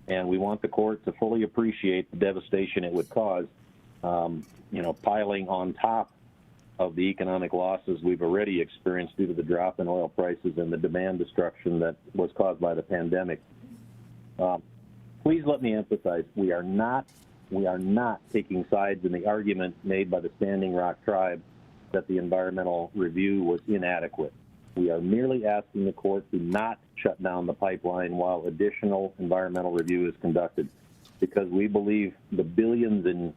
and we want the court to fully appreciate the devastation it would cause, piling on top of the economic losses we've already experienced due to the drop in oil prices and the demand destruction that was caused by the pandemic. Please let me emphasize, we are not taking sides in the argument made by the Standing Rock tribe that the environmental review was inadequate. We are merely asking the court to not shut down the pipeline while additional environmental review is conducted, because we believe the billions in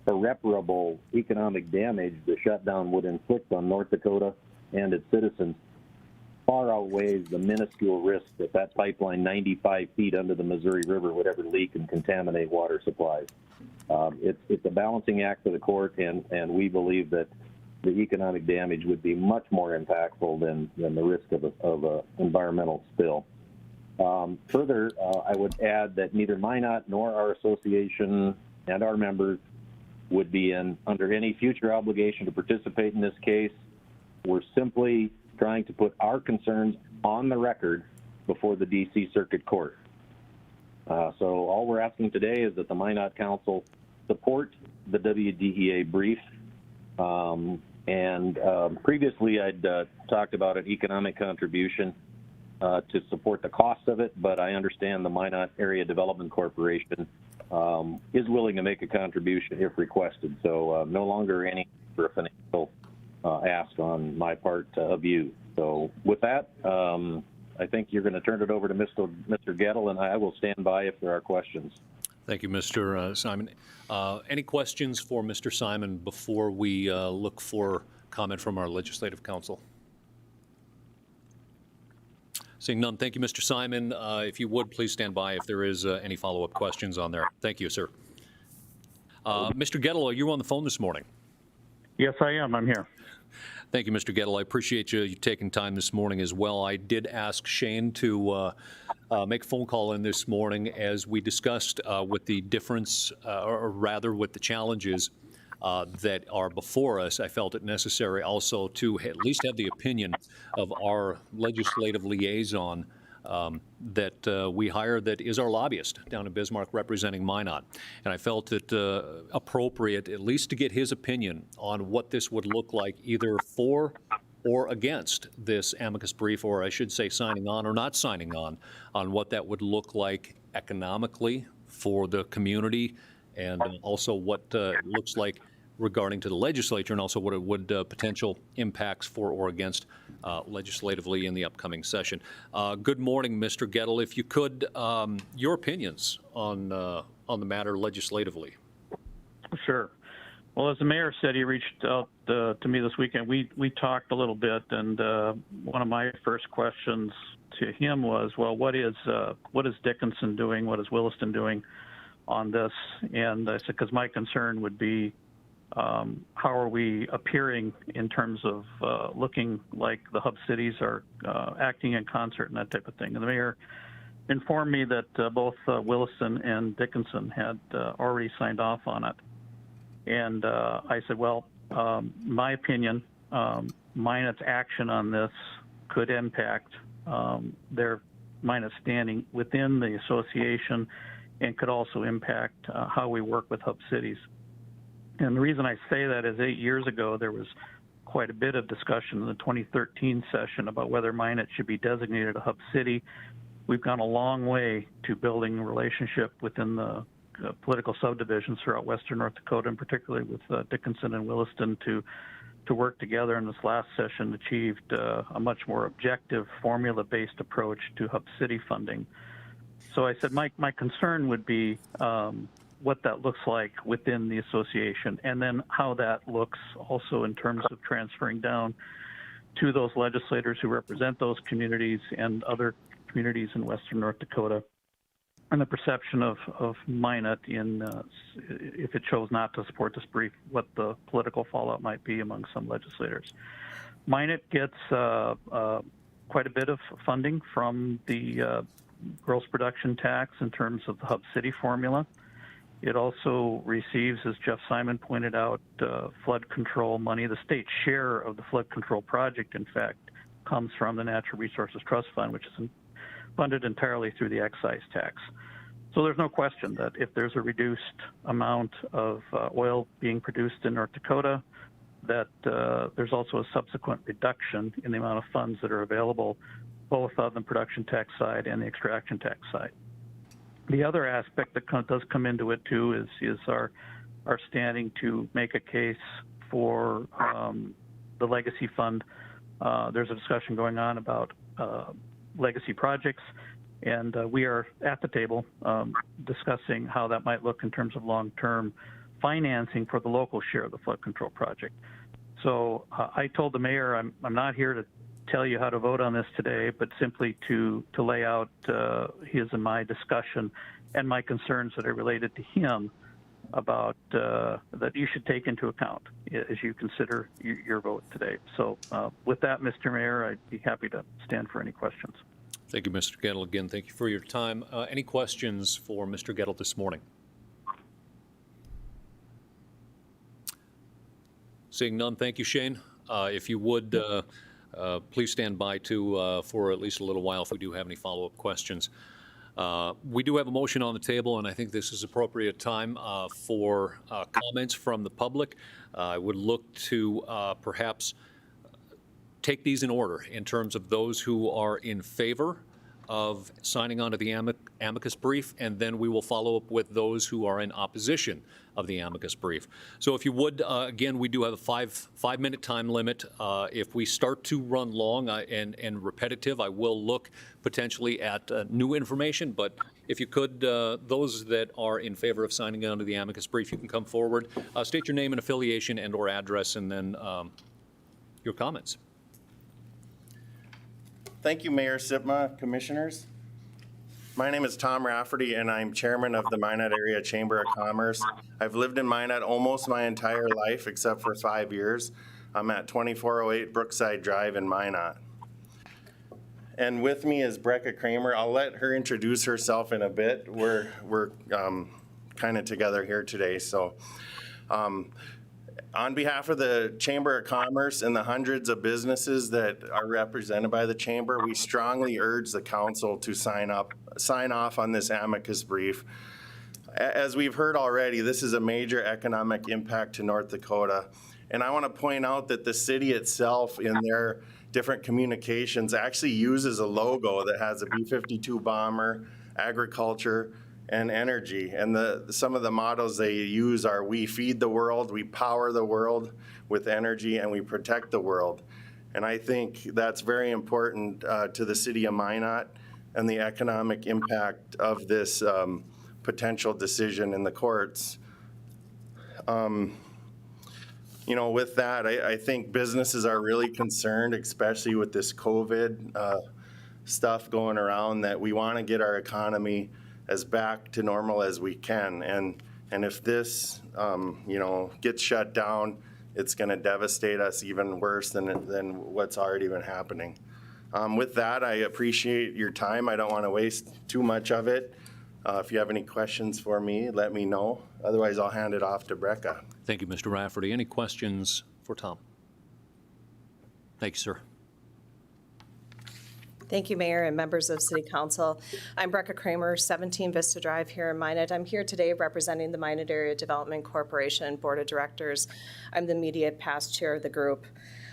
irreparable economic damage the shutdown would inflict on North Dakota and its citizens far outweighs the minuscule risk that pipeline 95 feet under the Missouri River would ever leak and contaminate water supplies. It's a balancing act for the court, and we believe that the economic damage would be much more impactful than the risk of an environmental spill. Further, I would add that neither Minot nor our association and our members would be under any future obligation to participate in this case. We're simply trying to put our concerns on the record before the D.C. Circuit Court. So all we're asking today is that the Minot Council support the WDEA brief. Previously I'd talked about an economic contribution to support the cost of it, but I understand the Minot Area Development Corporation is willing to make a contribution if requested. So no longer any for a financial ask on my part of you. So with that, I think you're going to turn it over to Mr. Gettle, and I will stand by if there are questions. Thank you, Mr. Simon. Any questions for Mr. Simon before we look for comment from our Legislative Council? Seeing none, thank you, Mr. Simon. If you would, please stand by if there is any follow-up questions on there. Thank you, sir. Mr. Gettle, are you on the phone this morning? Yes, I am. I'm here. Thank you, Mr. Gettle. I appreciate you taking time this morning as well. I did ask Shane to make a phone call in this morning as we discussed with the difference, or rather with the challenges that are before us. I felt it necessary also to at least have the opinion of our legislative liaison that we hire, that is our lobbyist down in Bismarck representing Minot. And I felt it appropriate at least to get his opinion on what this would look like either for or against this amicus brief, or I should say signing on or not signing on what that would look like economically for the community, and also what it looks like regarding to the legislature, and also what it would potential impacts for or against legislatively in the upcoming session. Good morning, Mr. Gettle. If you could, your opinions on the matter legislatively. Sure. Well, as the mayor said, he reached out to me this weekend. We talked a little bit, and one of my first questions to him was, well, what is Dickinson doing? What is Williston doing on this? And I said, because my concern would be, how are we appearing in terms of looking like the hub cities are acting in concert and that type of thing? And the mayor informed me that both Williston and Dickinson had already signed off on it. And I said, well, my opinion, Minot's action on this could impact their Minot standing within the association, and could also impact how we work with hub cities. And the reason I say that is 8 years ago, there was quite a bit of discussion in the 2013 session about whether Minot should be designated a hub city. We've gone a long way to building a relationship within the political subdivisions throughout Western North Dakota, and particularly with Dickinson and Williston to work together. In this last session, achieved a much more objective, formula-based approach to hub city funding. So I said my concern would be what that looks like within the association, and then how that looks also in terms of transferring down to those legislators who represent those communities and other communities in Western North Dakota, and the perception of Minot in, if it chose not to support this brief, what the political fallout might be among some legislators. Minot gets quite a bit of funding from the gross production tax in terms of the hub city formula. It also receives, as Jeff Simon pointed out, flood control money. The state share of the flood control project, in fact, comes from the Natural Resources Trust Fund, which is funded entirely through the excise tax. So there's no question that if there's a reduced amount of oil being produced in North Dakota, that there's also a subsequent reduction in the amount of funds that are available, both on the production tax side and the extraction tax side. The other aspect that does come into it too is our standing to make a case for the legacy fund. There's a discussion going on about legacy projects, and we are at the table discussing how that might look in terms of long-term financing for the local share of the flood control project. So I told the mayor I'm not here to tell you how to vote on this today, but simply to lay out his and my discussion and my concerns that are related to him about that you should take into account as you consider your vote today. So with that, Mr. Mayor, I'd be happy to stand for any questions. Thank you, Mr. Gettle. Again, thank you for your time. Any questions for Mr. Gettle this morning? Seeing none, thank you, Shane. If you would, please stand by for at least a little while if we do have any follow-up questions. We do have a motion on the table, and I think this is appropriate time for comments from the public. I would look to perhaps take these in order in terms of those who are in favor of signing on to the amicus brief, and then we will follow up with those who are in opposition of the amicus brief. So if you would, again, we do have a five-minute time limit. If we start to run long and repetitive, I will look potentially at new information, but if you could, those that are in favor of signing on to the amicus brief, you can come forward, state your name and affiliation and or address, and then your comments. Thank you, Mayor Sipma, Commissioners. My name is Tom Rafferty, and I'm Chairman of the Minot Area Chamber of Commerce. I've lived in Minot almost my entire life, except for 5 years. I'm at 2408 Brookside Drive in Minot. And with me is Brecca Kramer. I'll let her introduce herself in a bit. We're kind of together here today. So on behalf of the Chamber of Commerce and the hundreds of businesses that are represented by the Chamber, we strongly urge the Council to sign off on this amicus brief. As we've heard already, this is a major economic impact to North Dakota. And I want to point out that the city itself, in their different communications, actually uses a logo that has a B-52 bomber, agriculture, and energy. And some of the mottos they use are: we feed the world, we power the world with energy, and we protect the world. And I think that's very important to the city of Minot and the economic impact of this potential decision in the courts. You know, with that, I think businesses are really concerned, especially with this COVID stuff going around, that we want to get our economy as back to normal as we can. And if this, you know, gets shut down, it's going to devastate us even worse than what's already been happening. With that, I appreciate your time. I don't want to waste too much of it. If you have any questions for me, let me know. Otherwise, I'll hand it off to Brecca. Thank you, Mr. Rafferty. Any questions for Tom? Thank you, sir. Thank you, Mayor and members of City Council. I'm Brecca Kramer, 17 Vista Drive here in Minot. I'm here today representing the Minot Area Development Corporation Board of Directors. I'm the immediate past chair of the group.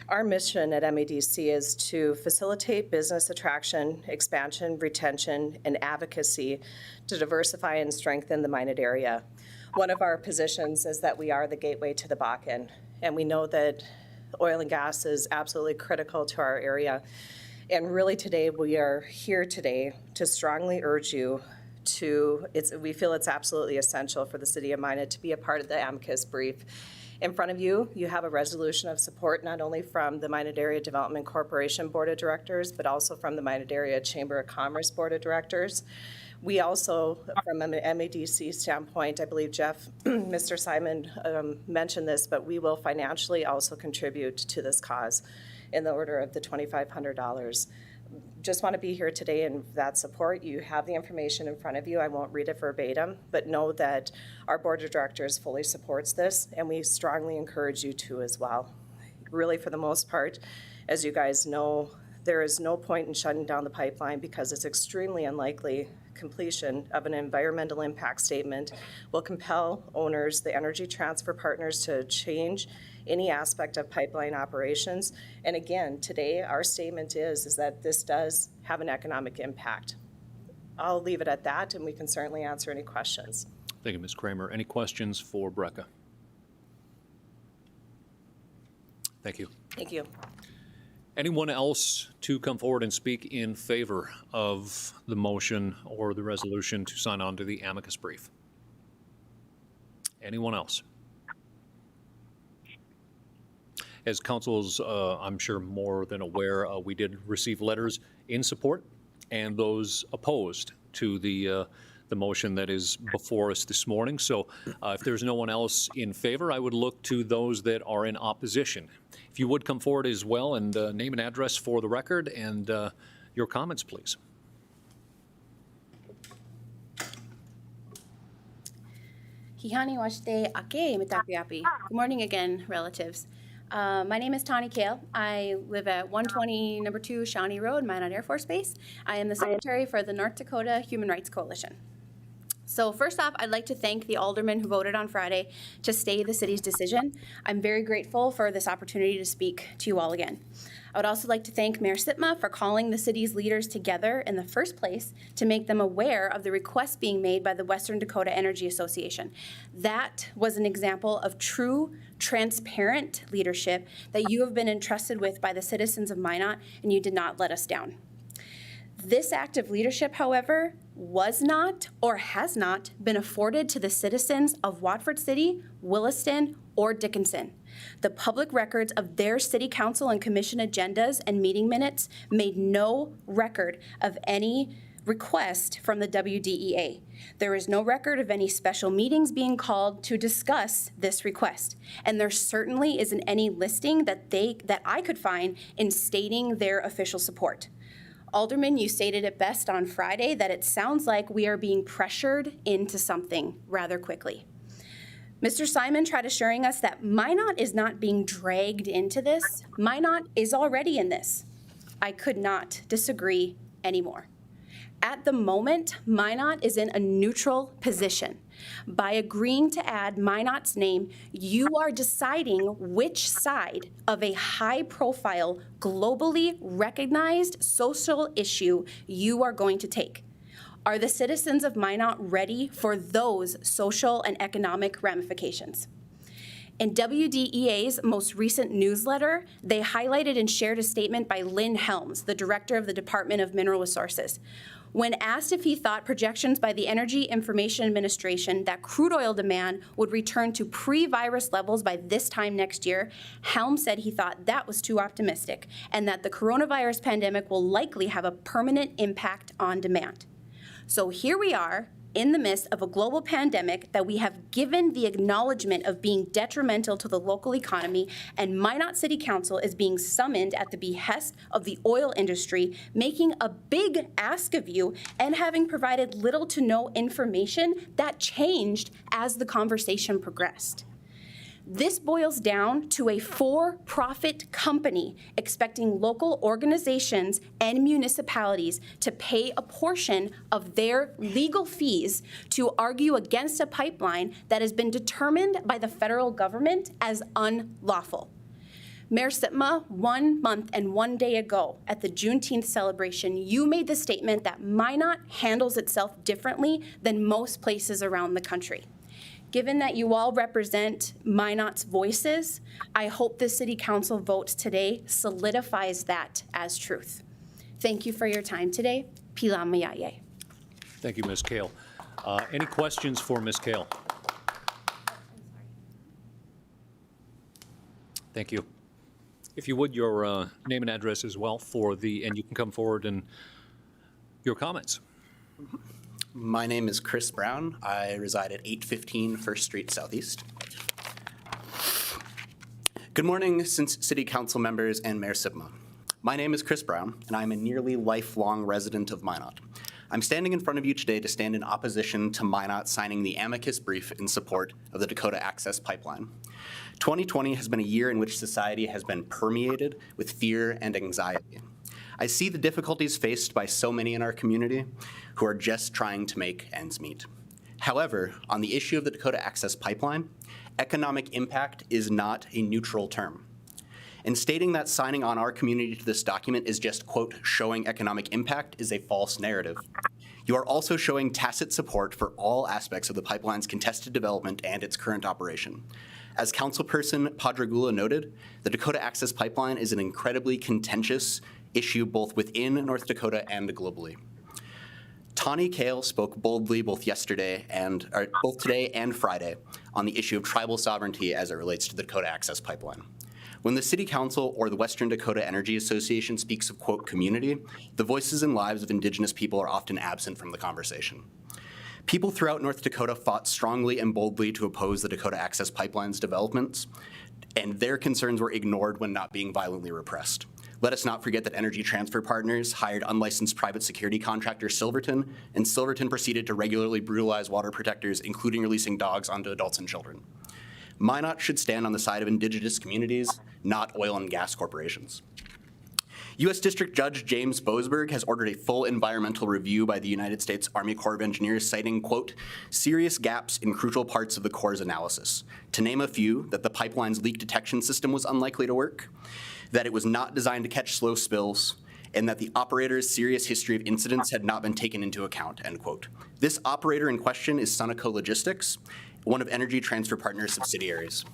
Our mission at MEDC is to facilitate business attraction, expansion, retention, and advocacy to diversify and strengthen the Minot area. One of our positions is that we are the gateway to the Bakken, and we know that oil and gas is absolutely critical to our area. And really today, we are here today to strongly urge you we feel it's absolutely essential for the city of Minot to be a part of the amicus brief. In front of you, you have a resolution of support not only from the Minot Area Development Corporation Board of Directors, but also from the Minot Area Chamber of Commerce Board of Directors. We also, from an MEDC standpoint, I believe Jeff, Mr. Simon mentioned this, but we will financially also contribute to this cause in the order of the $2,500. Just want to be here today and that support. You have the information in front of you. I won't read it verbatim, but know that our board of directors fully supports this, and we strongly encourage you to as well. Really, for the most part, as you guys know, there is no point in shutting down the pipeline because it's extremely unlikely completion of an environmental impact statement will compel owners, the Energy Transfer Partners, to change any aspect of pipeline operations. And again, today, our statement is that this does have an economic impact. I'll leave it at that, and we can certainly answer any questions. Thank you, Ms. Kramer. Any questions for Brecca? Thank you. Thank you. Anyone else to come forward and speak in favor of the motion or the resolution to sign on to the amicus brief? Anyone else? As council's, I'm sure, more than aware, we did receive letters in support and those opposed to the motion that is before us this morning. So if there's no one else in favor, I would look to those that are in opposition. If you would come forward as well and name and address for the record and your comments, please. Hihani washte ake mitakuyapi. Good morning again, relatives. My name is Tawny Kale. I live at 120 number 2 Shawnee Road, Minot Air Force Base. I am the secretary for the North Dakota Human Rights Coalition. So first off, I'd like to thank the aldermen who voted on Friday to stay the city's decision. I'm very grateful for this opportunity to speak to you all again. I would also like to thank Mayor Sitma for calling the city's leaders together in the first place to make them aware of the request being made by the Western Dakota Energy Association. That was an example of true, transparent leadership that you have been entrusted with by the citizens of Minot, and you did not let us down. This act of leadership, however, was not or has not been afforded to the citizens of Watford City, Williston, or Dickinson. The public records of their city council and commission agendas and meeting minutes made no record of any request from the WDEA. There is no record of any special meetings being called to discuss this request. And there certainly isn't any listing that I could find in stating their official support. Alderman, you stated it best on Friday that it sounds like we are being pressured into something rather quickly. Mr. Simon tried assuring us that Minot is not being dragged into this. Minot is already in this. I could not disagree anymore. At the moment, Minot is in a neutral position. By agreeing to add Minot's name, you are deciding which side of a high-profile, globally recognized social issue you are going to take. Are the citizens of Minot ready for those social and economic ramifications? In WDEA's most recent newsletter, they highlighted and shared a statement by Lynn Helms, the director of the Department of Mineral Resources. When asked if he thought projections by the Energy Information Administration that crude oil demand would return to pre-virus levels by this time next year, Helms said he thought that was too optimistic and that the coronavirus pandemic will likely have a permanent impact on demand. So here we are, in the midst of a global pandemic that we have given the acknowledgement of being detrimental to the local economy, and Minot City Council is being summoned at the behest of the oil industry, making a big ask of you and having provided little to no information that changed as the conversation progressed. This boils down to a for-profit company expecting local organizations and municipalities to pay a portion of their legal fees to argue against a pipeline that has been determined by the federal government as unlawful. Mayor Sitma, 1 month and 1 day ago at the Juneteenth celebration, you made the statement that Minot handles itself differently than most places around the country. Given that you all represent Minot's voices, I hope the City Council vote today solidifies that as truth. Thank you for your time today. Pila Mayaye. Thank you, Ms. Kale. Any questions for Ms. Kale? Thank you. If you would, your name and address as well and you can come forward and your comments. My name is Chris Brown. I reside at 815 First Street Southeast. Good morning, City Council members and Mayor Sitma. My name is Chris Brown, and I'm a nearly lifelong resident of Minot. I'm standing in front of you today to stand in opposition to Minot signing the Amicus Brief in support of the Dakota Access pipeline. 2020 has been a year in which society has been permeated with fear and anxiety. I see the difficulties faced by so many in our community who are just trying to make ends meet. However, on the issue of the Dakota Access Pipeline, economic impact is not a neutral term. In stating that signing on our community to this document is just, quote, showing economic impact is a false narrative. You are also showing tacit support for all aspects of the pipeline's contested development and its current operation. As Councilperson Padragula noted, the Dakota Access Pipeline is an incredibly contentious issue both within North Dakota and globally. Tawny Kale spoke boldly both today and Friday on the issue of tribal sovereignty as it relates to the Dakota Access Pipeline. When the City Council or the Western Dakota Energy Association speaks of, quote, community, the voices and lives of Indigenous people are often absent from the conversation. People throughout North Dakota fought strongly and boldly to oppose the Dakota Access Pipeline's developments, and their concerns were ignored when not being violently repressed. Let us not forget that Energy Transfer Partners hired unlicensed private security contractor Silverton, and Silverton proceeded to regularly brutalize water protectors, including releasing dogs onto adults and children. Minot should stand on the side of Indigenous communities, not oil and gas corporations. U.S. District Judge James Boasberg has ordered a full environmental review by the United States Army Corps of Engineers, citing, quote, serious gaps in crucial parts of the Corps' analysis. To name a few, that the pipeline's leak detection system was unlikely to work, that it was not designed to catch slow spills, and that the operator's serious history of incidents had not been taken into account, end quote. This operator in question is Sunoco Logistics, one of Energy Transfer Partners' subsidiaries.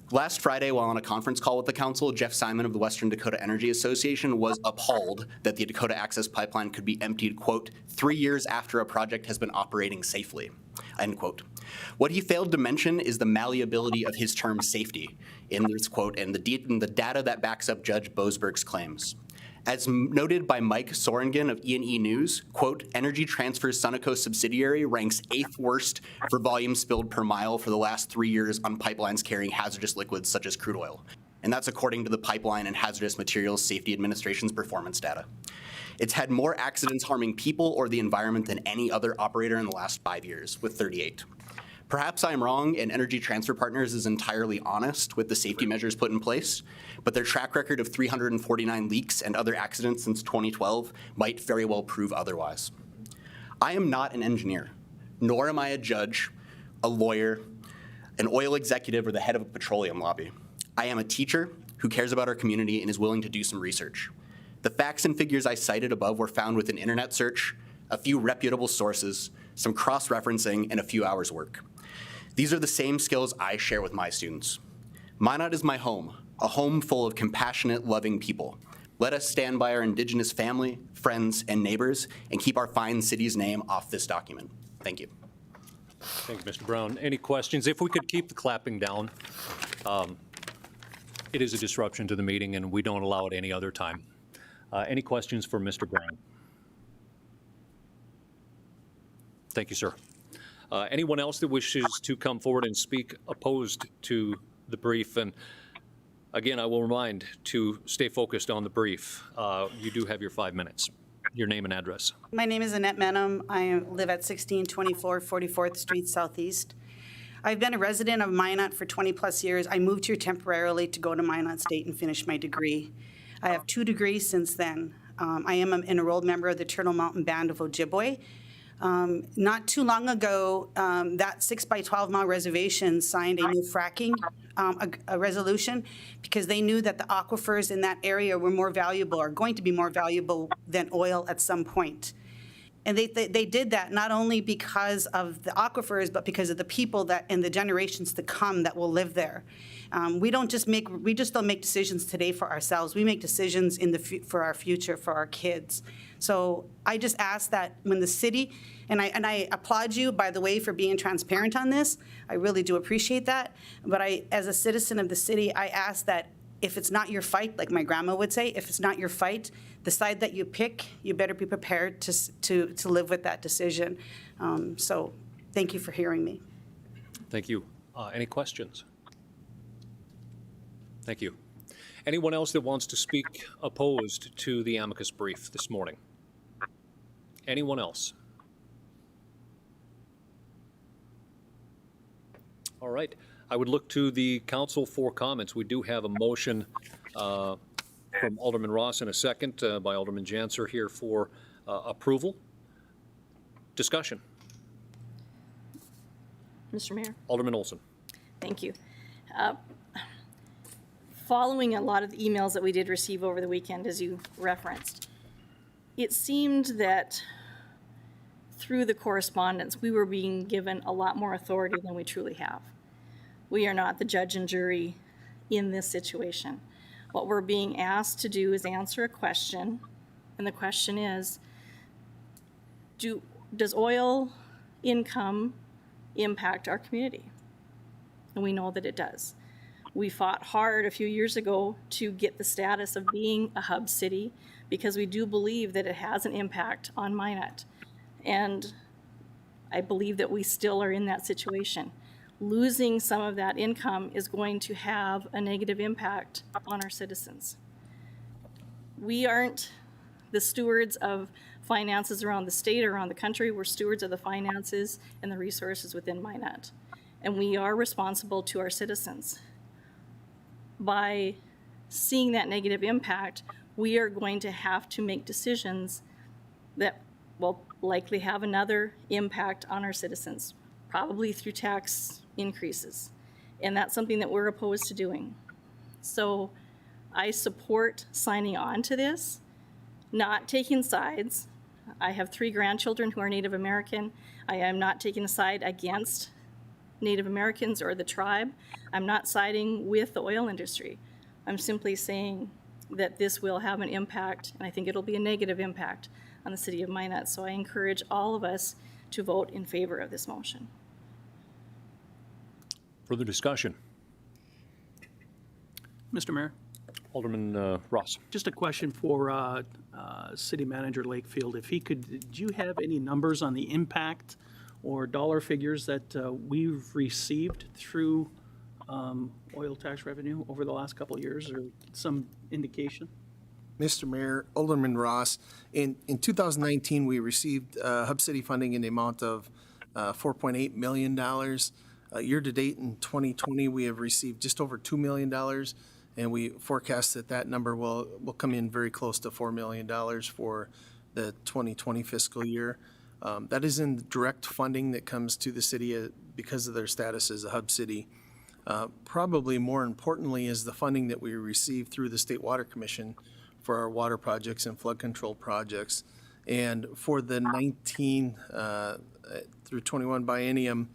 Last Friday, while on a conference call with the council, Jeff Simon of the Western Dakota Energy Association was appalled that the Dakota Access Pipeline could be emptied, quote, 3 years after a project has been operating safely, end quote. What he failed to mention is the malleability of his term safety in this quote and the data that backs up Judge Boasberg's claims. As noted by Mike Sorengen of E&E News, quote, Energy Transfer's Sunoco subsidiary ranks 8th worst for volume spilled per mile for the last 3 years on pipelines carrying hazardous liquids such as crude oil. And that's according to the Pipeline and Hazardous Materials Safety Administration's performance data. It's had more accidents harming people or the environment than any other operator in the last 5 years, with 38. Perhaps I'm wrong and Energy Transfer Partners is entirely honest with the safety measures put in place, but their track record of 349 leaks and other accidents since 2012 might very well prove otherwise. I am not an engineer, nor am I a judge, a lawyer, an oil executive, or the head of a petroleum lobby. I am a teacher who cares about our community and is willing to do some research. The facts and figures I cited above were found with an internet search, a few reputable sources, some cross-referencing, and a few hours' work. These are the same skills I share with my students. Minot is my home, a home full of compassionate, loving people. Let us stand by our Indigenous family, friends, and neighbors and keep our fine city's name off this document. Thank you. Thank you, Mr. Brown. Any questions? If we could keep the clapping down. It is a disruption to the meeting, and we don't allow it any other time. Any questions for Mr. Brown? Thank you, sir. Anyone else that wishes to come forward and speak opposed to the brief? And again, I will remind to stay focused on the brief. You do have your 5 minutes. Your name and address. My name is Annette Menham. I live at 1624 44th Street Southeast. I've been a resident of Minot for 20 plus years. I moved here temporarily to go to Minot State and finish my degree. I have 2 degrees since then. I am an enrolled member of the Turtle Mountain Band of Ojibwe. Not too long ago, that 6 by 12 mile reservation signed a new fracking a resolution because they knew that the aquifers in that area were more valuable, or going to be more valuable than oil at some point. And they did that not only because of the aquifers, but because of the people that and the generations to come that will live there. We just don't make decisions today for ourselves. We make decisions for our future, for our kids. So I just ask that when the city, and I applaud you, by the way, for being transparent on this. I really do appreciate that. But as a citizen of the city, I ask that if it's not your fight, like my grandma would say, if it's not your fight, the side that you pick, you better be prepared to live with that decision. So thank you for hearing me. Thank you. Any questions? Thank you. Anyone else that wants to speak opposed to the amicus brief this morning? Anyone else? All right. I would look to the council for comments. We do have a motion from Alderman Ross and a second by Alderman Janser here for approval. Discussion. Mr. Mayor, Alderman Olson. thank you. Following a lot of the emails that we did receive over the weekend, as you referenced, it seemed that through the correspondence, we were being given a lot more authority than we truly have. We are not the judge and jury in this situation. What we're being asked to do is answer a question, and the question is, does oil income impact our community? And we know that it does. We fought hard a few years ago to get the status of being a hub city because we do believe that it has an impact on Minot. And I believe that we still are in that situation. Losing some of that income is going to have a negative impact on our citizens. We aren't the stewards of finances around the state or around the country. We're stewards of the finances and the resources within Minot. And we are responsible to our citizens. By seeing that negative impact, we are going to have to make decisions that will likely have another impact on our citizens, probably through tax increases. And that's something that we're opposed to doing. So I support signing on to this, not taking sides. I have 3 grandchildren who are Native American. I am not taking a side against Native Americans or the tribe. I'm not siding with the oil industry. I'm simply saying that this will have an impact, and I think it'll be a negative impact on the city of Minot. So I encourage all of us to vote in favor of this motion. Further discussion. Mr. Mayor, Alderman Ross. just a question for City Manager Lakefield. If he could, do you have any numbers on the impact or dollar figures that we've received through oil tax revenue over the last couple of years, or some indication? Mr. Mayor, Alderman Ross, in 2019, we received Hub City funding in the amount of $4.8 million. Year-to-date in 2020, we have received just over $2 million, and we forecast that that number will come in very close to $4 million for the 2020 fiscal year. That is in direct funding that comes to the city because of their status as a hub city. Probably more importantly is the funding that we receive through the State Water Commission for our water projects and flood control projects. And for the 19 through 21 biennium,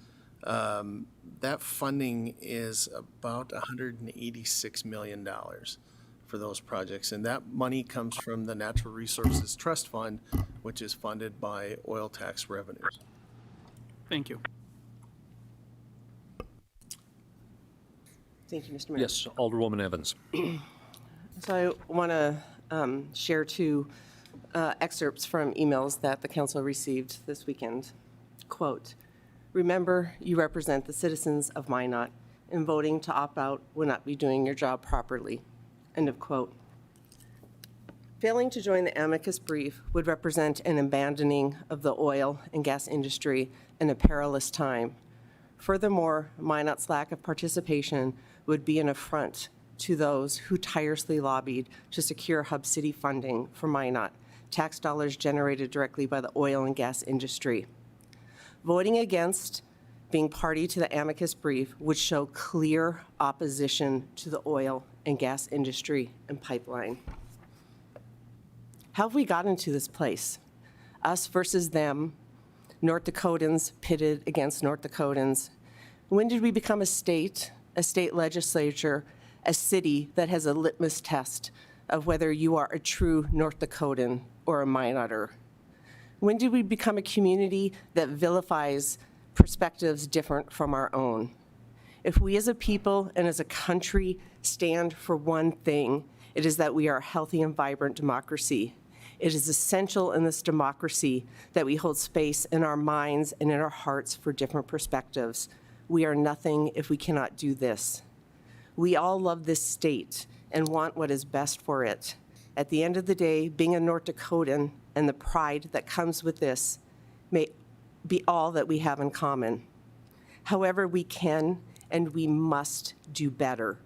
that funding is about $186 million for those projects. And that money comes from the Natural Resources Trust Fund, which is funded by oil tax revenues. Thank you. Thank you, Mr. Mayor. Yes, Alderwoman Evans. So I want to share 2 excerpts from emails that the council received this weekend. Quote, "Remember, you represent the citizens of Minot, and voting to opt out would not be doing your job properly." End of quote. Failing to join the Amicus Brief would represent an abandoning of the oil and gas industry in a perilous time. Furthermore, Minot's lack of participation would be an affront to those who tirelessly lobbied to secure Hub City funding for Minot, tax dollars generated directly by the oil and gas industry. Voting against being party to the Amicus Brief would show clear opposition to the oil and gas industry and pipeline. How have we gotten to this place? Us versus them, North Dakotans pitted against North Dakotans. When did we become a state legislature, a city that has a litmus test of whether you are a true North Dakotan or a Minoter? When did we become a community that vilifies perspectives different from our own? If we as a people and as a country stand for one thing, it is that we are a healthy and vibrant democracy. It is essential in this democracy that we hold space in our minds and in our hearts for different perspectives. We are nothing if we cannot do this. We all love this state and want what is best for it. At the end of the day, being a North Dakotan and the pride that comes with this may be all that we have in common. However, we can and we must do better.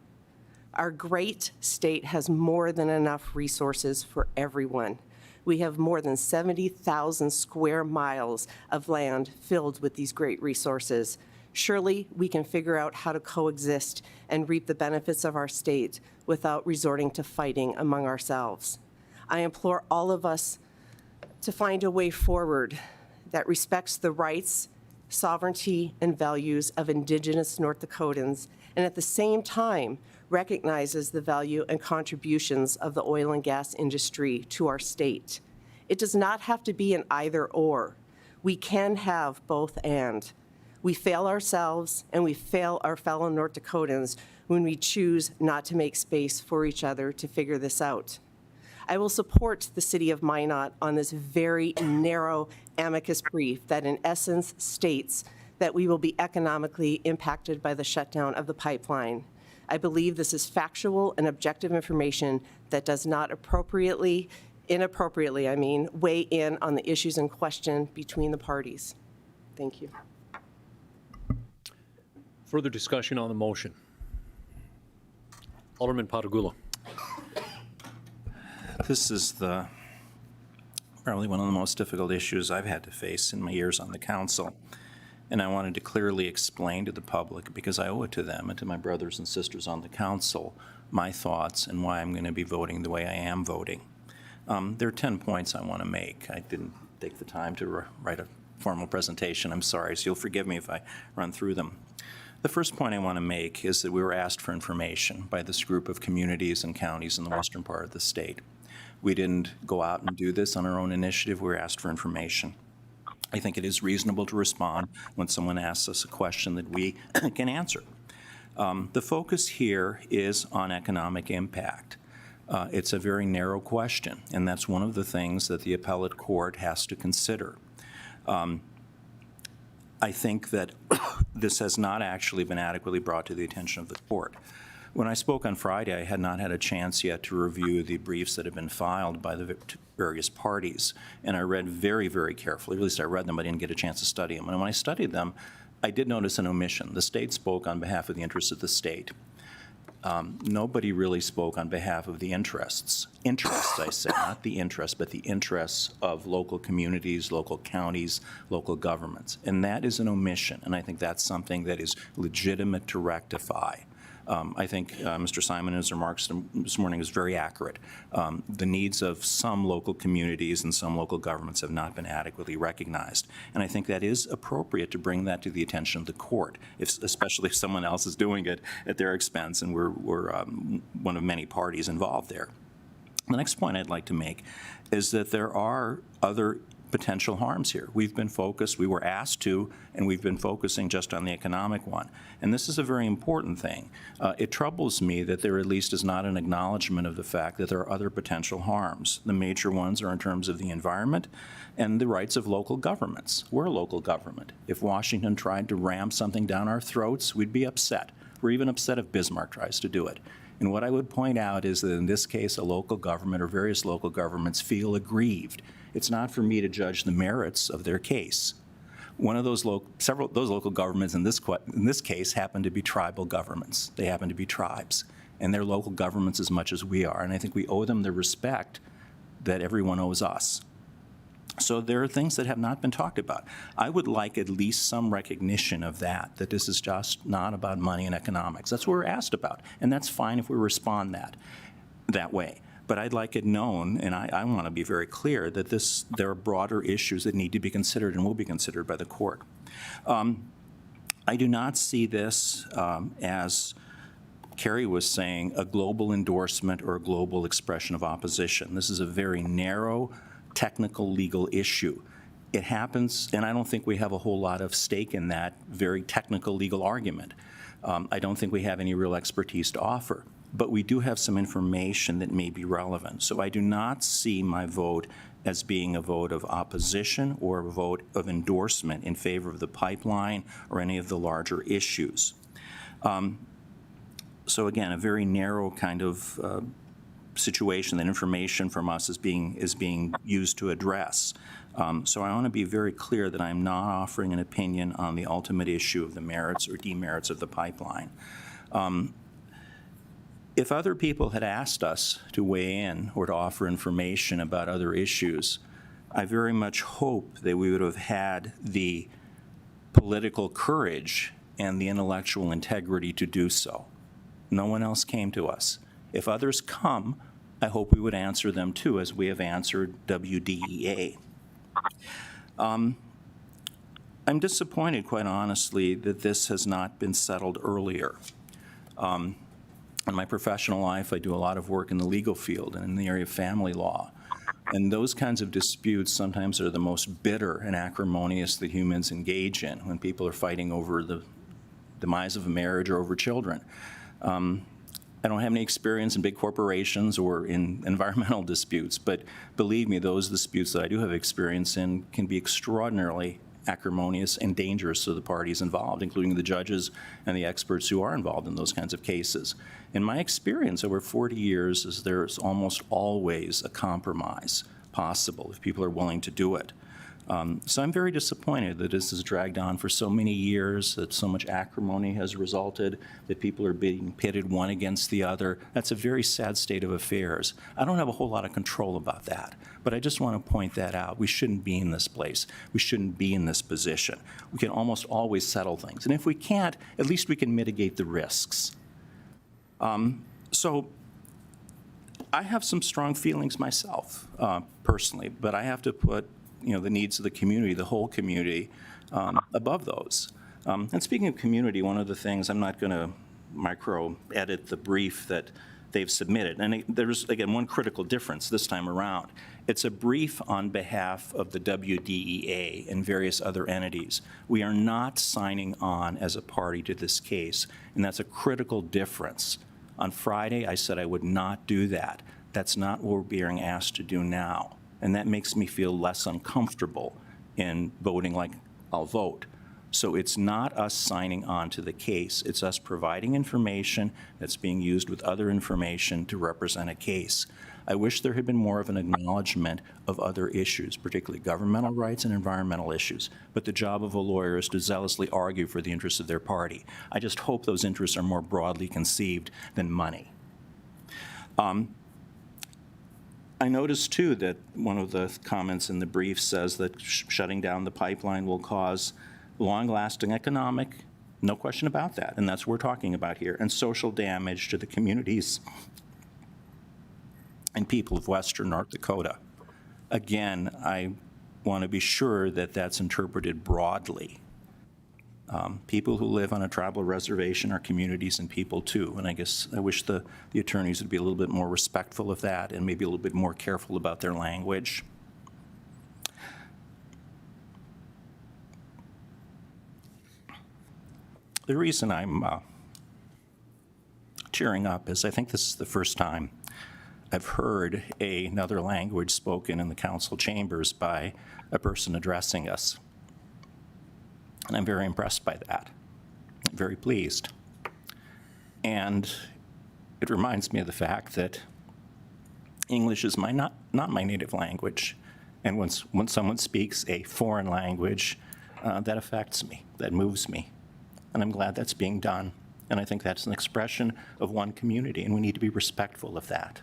Our great state has more than enough resources for everyone. We have more than 70,000 square miles of land filled with these great resources. Surely we can figure out how to coexist and reap the benefits of our state without resorting to fighting among ourselves. I implore all of us to find a way forward that respects the rights, sovereignty, and values of Indigenous North Dakotans, and at the same time recognizes the value and contributions of the oil and gas industry to our state. It does not have to be an either or. We can have both and. We fail ourselves and we fail our fellow North Dakotans when we choose not to make space for each other to figure this out. I will support the City of Minot on this very narrow amicus brief that in essence states that we will be economically impacted by the shutdown of the pipeline. I believe this is factual and objective information that does not inappropriately, weigh in on the issues in question between the parties. Thank you. Further discussion on the motion. Alderman Patagula. This is probably one of the most difficult issues I've had to face in my years on the council. And I wanted to clearly explain to the public, because I owe it to them and to my brothers and sisters on the council, my thoughts and why I'm going to be voting the way I am voting. There are 10 points I want to make. I didn't take the time to write a formal presentation. I'm sorry, so you'll forgive me if I run through them. The first point I want to make is that we were asked for information by this group of communities and counties in the western part of the state. We didn't go out and do this on our own initiative. We were asked for information. I think it is reasonable to respond when someone asks us a question that we can answer. The focus here is on economic impact. It's a very narrow question, and that's one of the things that the appellate court has to consider. I think that this has not actually been adequately brought to the attention of the court. When I spoke on Friday, I had not had a chance yet to review the briefs that have been filed by the various parties, and I read very, very carefully. At least I read them, I didn't get a chance to study them. And when I studied them, I did notice an omission. The state spoke on behalf of the interests of the state. Nobody really spoke on behalf of the interests. Interests, I say, not the interests, but the interests of local communities, local counties, local governments. And that is an omission, and I think that's something that is legitimate to rectify. I think Mr. Simon, in his remarks this morning, is very accurate. The needs of some local communities and some local governments have not been adequately recognized. And I think that is appropriate to bring that to the attention of the court, especially if someone else is doing it at their expense and we're one of many parties involved there. The next point I'd like to make is that there are other potential harms here. We've been focused, we were asked to, and we've been focusing just on the economic one. And this is a very important thing. It troubles me that there at least is not an acknowledgement of the fact that there are other potential harms. The major ones are in terms of the environment and the rights of local governments. We're a local government. If Washington tried to ram something down our throats, we'd be upset. We're even upset if Bismarck tries to do it. And what I would point out is that in this case, a local government or various local governments feel aggrieved. It's not for me to judge the merits of their case. One of those several of those local governments in this case happen to be tribal governments. They happen to be tribes, and they're local governments as much as we are. And I think we owe them the respect that everyone owes us. So there are things that have not been talked about. I would like at least some recognition of that this is just not about money and economics. That's what we're asked about, and that's fine if we respond that way. But I'd like it known, and I want to be very clear, that there are broader issues that need to be considered and will be considered by the court. I do not see this as Kerry was saying, a global endorsement or a global expression of opposition. This is a very narrow, technical, legal issue. It happens, and I don't think we have a whole lot of stake in that very technical legal argument. I don't think we have any real expertise to offer. But we do have some information that may be relevant. So I do not see my vote as being a vote of opposition or a vote of endorsement in favor of the pipeline or any of the larger issues. So again, a very narrow kind of situation that information from us is being used to address. So I want to be very clear that I'm not offering an opinion on the ultimate issue of the merits or demerits of the pipeline. If other people had asked us to weigh in or to offer information about other issues, I very much hope that we would have had the political courage and the intellectual integrity to do so. No one else came to us. If others come, I hope we would answer them too, as we have answered WDEA. I'm disappointed, quite honestly, that this has not been settled earlier. In my professional life, I do a lot of work in the legal field and in the area of family law. And those kinds of disputes sometimes are the most bitter and acrimonious that humans engage in, when people are fighting over the demise of a marriage or over children. I don't have any experience in big corporations or in environmental disputes, but believe me, those disputes that I do have experience in can be extraordinarily acrimonious and dangerous to the parties involved, including the judges and the experts who are involved in those kinds of cases. In my experience over 40 years, is there's almost always a compromise possible if people are willing to do it. So I'm very disappointed that this has dragged on for so many years, that so much acrimony has resulted, that people are being pitted one against the other. That's a very sad state of affairs. I don't have a whole lot of control about that, but I just want to point that out. We shouldn't be in this place. We shouldn't be in this position. We can almost always settle things. And if we can't, at least we can mitigate the risks. So I have some strong feelings myself, personally, but I have to put the needs of the community, the whole community, above those. And speaking of community, one of the things, I'm not going to micro-edit the brief that they've submitted. And there's, again, one critical difference this time around. It's a brief on behalf of the WDEA and various other entities. We are not signing on as a party to this case, and that's a critical difference. On Friday, I said I would not do that. That's not what we're being asked to do now. And that makes me feel less uncomfortable in voting like I'll vote. So it's not us signing on to the case. It's us providing information that's being used with other information to represent a case. I wish there had been more of an acknowledgement of other issues, particularly governmental rights and environmental issues. But the job of a lawyer is to zealously argue for the interests of their party. I just hope those interests are more broadly conceived than money. I noticed, too, that one of the comments in the brief says that shutting down the pipeline will cause long-lasting economic, no question about that, and that's what we're talking about here, and social damage to the communities and people of Western North Dakota. Again, I want to be sure that that's interpreted broadly. People who live on a tribal reservation are communities and people too, and I guess I wish the attorneys would be a little bit more respectful of that and maybe a little bit more careful about their language. The reason I'm cheering up is I think this is the first time I've heard another language spoken in the council chambers by a person addressing us. And I'm very impressed by that. I'm very pleased. And it reminds me of the fact that English is not my native language. And when someone speaks a foreign language, that affects me, that moves me. And I'm glad that's being done. And I think that's an expression of one community, and we need to be respectful of that.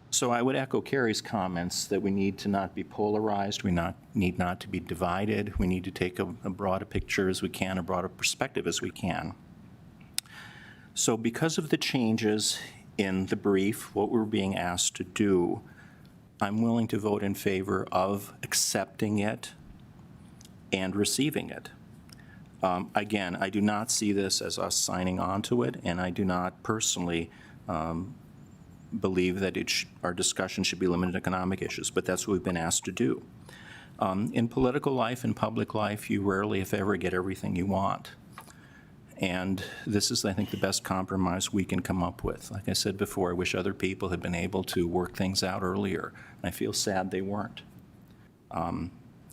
So I would echo Carrie's comments that we need to not be polarized, we need not to be divided, we need to take a broader picture as we can, a broader perspective as we can. So because of the changes in the brief, what we're being asked to do, I'm willing to vote in favor of accepting it and receiving it. Again, I do not see this as us signing on to it, and I do not personally believe that our discussion should be limited to economic issues, but that's what we've been asked to do. In political life and public life, you rarely, if ever, get everything you want. And this is, I think, the best compromise we can come up with. Like I said before, I wish other people had been able to work things out earlier. I feel sad they weren't.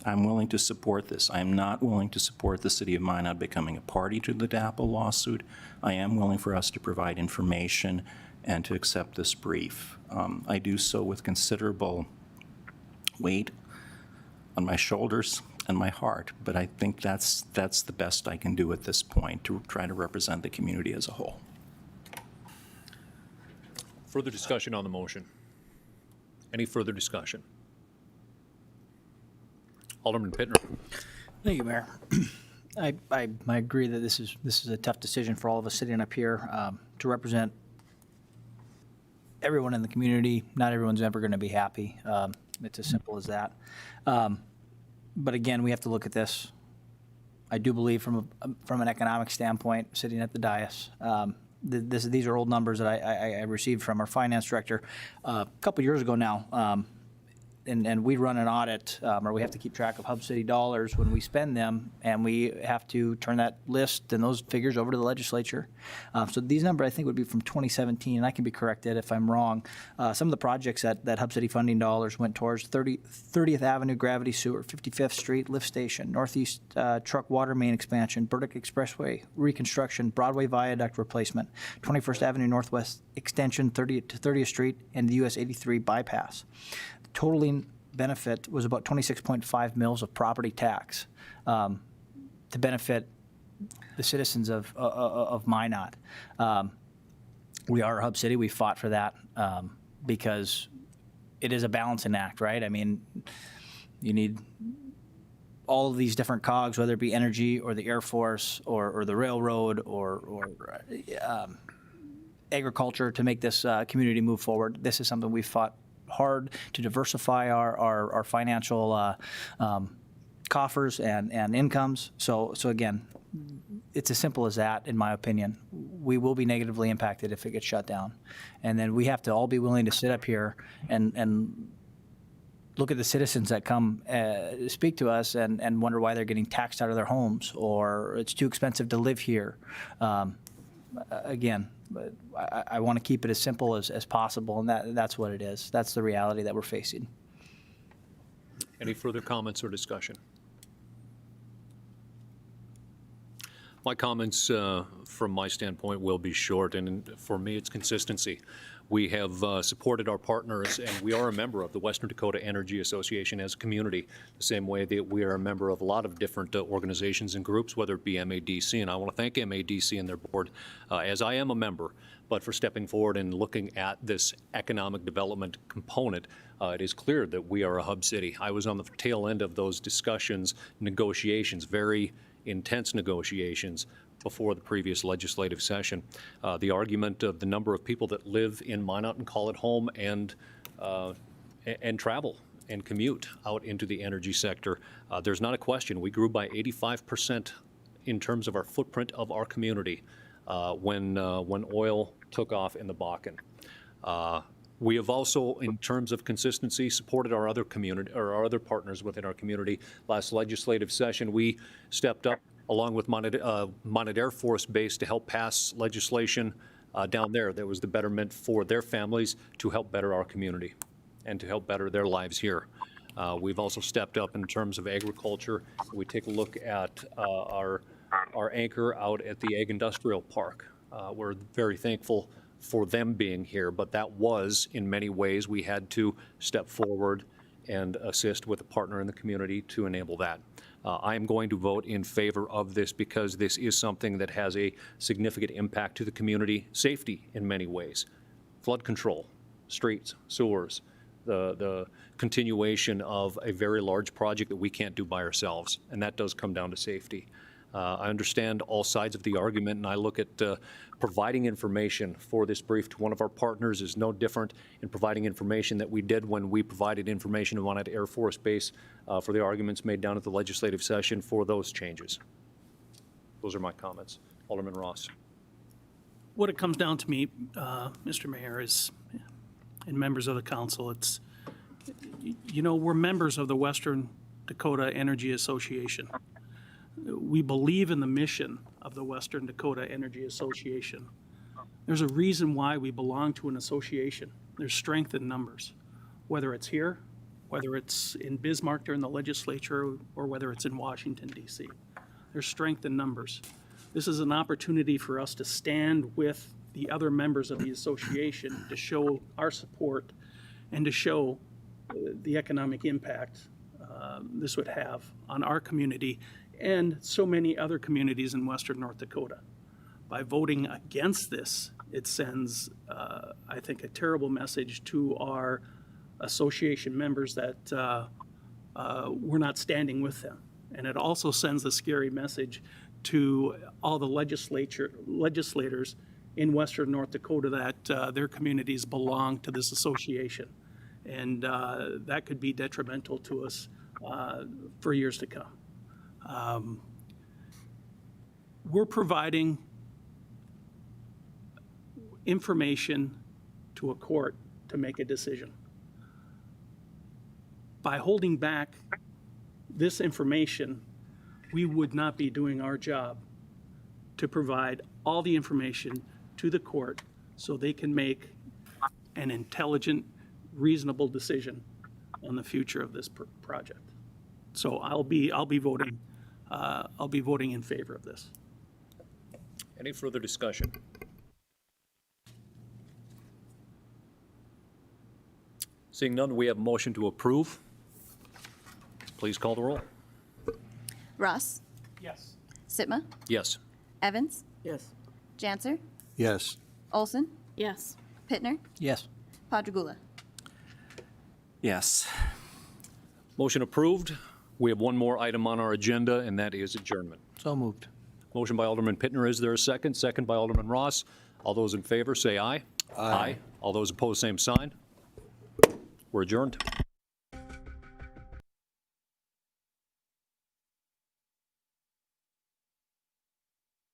I'm willing to support this. I am not willing to support the city of Minot becoming a party to the DAPL lawsuit. I am willing for us to provide information and to accept this brief. I do so with considerable weight on my shoulders and my heart, but I think that's the best I can do at this point to try to represent the community as a whole. Further discussion on the motion? Any further discussion? Alderman Pittner. Thank you, Mayor. I agree that this is a tough decision for all of us sitting up here to represent everyone in the community. Not everyone's ever going to be happy. It's as simple as that. But again, we have to look at this. I do believe from an economic standpoint, sitting at the dais, these are old numbers that I received from our finance director a couple years ago now. And we run an audit, or we have to keep track of Hub City dollars when we spend them, and we have to turn that list and those figures over to the legislature. So these numbers, I think, would be from 2017, and I can be corrected if I'm wrong. Some of the projects that Hub City funding dollars went towards 30th Avenue Gravity Sewer, 55th Street Lift Station, Northeast Truck Water Main Expansion, Burdick Expressway Reconstruction, Broadway Viaduct Replacement, 21st Avenue Northwest Extension, 30th to 30th Street, and the US 83 Bypass. Totaling benefit was about 26.5 mils of property tax to benefit the citizens of Minot. We are a hub city. We fought for that because it is a balancing act, right? I mean, you need all of these different cogs, whether it be energy or the Air Force or the railroad or agriculture, to make this community move forward. This is something we've fought hard to diversify our financial coffers and incomes. So again, it's as simple as that, in my opinion. We will be negatively impacted if it gets shut down. And then we have to all be willing to sit up here and look at the citizens that come speak to us and wonder why they're getting taxed out of their homes, or it's too expensive to live here. Again, I want to keep it as simple as possible, and that's what it is. That's the reality that we're facing. Any further comments or discussion? My comments from my standpoint will be short, and for me it's consistency. We have supported our partners, and we are a member of the Western Dakota Energy Association as a community, the same way that we are a member of a lot of different organizations and groups, whether it be MADC, and I want to thank MADC and their board, as I am a member, but for stepping forward and looking at this economic development component. It is clear that we are a hub city. I was on the tail end of those discussions, negotiations, very intense negotiations before the previous legislative session. The argument of the number of people that live in Minot and call it home and travel and commute out into the energy sector, there's not a question. We grew by 85% in terms of our footprint of our community when oil took off in the Bakken. We have also, in terms of consistency, supported our other community or our other partners within our community. Last legislative session, we stepped up along with Minot Air Force Base to help pass legislation down there that was the betterment for their families, to help better our community and to help better their lives here. We've also stepped up in terms of agriculture. We take a look at our anchor out at the Ag Industrial Park. We're very thankful for them being here, but that was, in many ways, we had to step forward and assist with a partner in the community to enable that. I am going to vote in favor of this because this is something that has a significant impact to the community safety in many ways. Flood control, streets, sewers, the continuation of a very large project that we can't do by ourselves, and that does come down to safety. I understand all sides of the argument, and I look at providing information for this brief to one of our partners is no different in providing information that we did when we provided information to Minot Air Force Base for the arguments made down at the legislative session for those changes. Those are my comments. Alderman Ross. What it comes down to me, Mr. Mayor, is, and members of the council, it's, we're members of the Western Dakota Energy Association. We believe in the mission of the Western Dakota Energy Association. There's a reason why we belong to an association. There's strength in numbers, whether it's here, whether it's in Bismarck during the legislature, or whether it's in Washington, D.C. There's strength in numbers. This is an opportunity for us to stand with the other members of the association to show our support and to show the economic impact this would have on our community and so many other communities in Western North Dakota. By voting against this, It sends, I think, a terrible message to our association members that we're not standing with them. And it also sends a scary message to all the legislators in Western North Dakota that their communities belong to this association. And that could be detrimental to us for years to come. We're providing information to a court to make a decision. By holding back this information, we would not be doing our job to provide all the information to the court so they can make an intelligent, reasonable decision on the future of this project. So I'll be voting in favor of this. Any further discussion? Seeing none, we have a motion to approve. Please call the roll. Ross, Yes. Sitma, Yes. Evans, Yes. Janser, Yes. Olson, Yes. Pittner, Yes. Padragula. Yes. Motion approved. We have one more item on our agenda, and that is adjournment. So moved. Motion by Alderman Pittner. Is there a second? Second by Alderman Ross. All those in favor say aye. Aye. All those opposed, same sign. We're adjourned.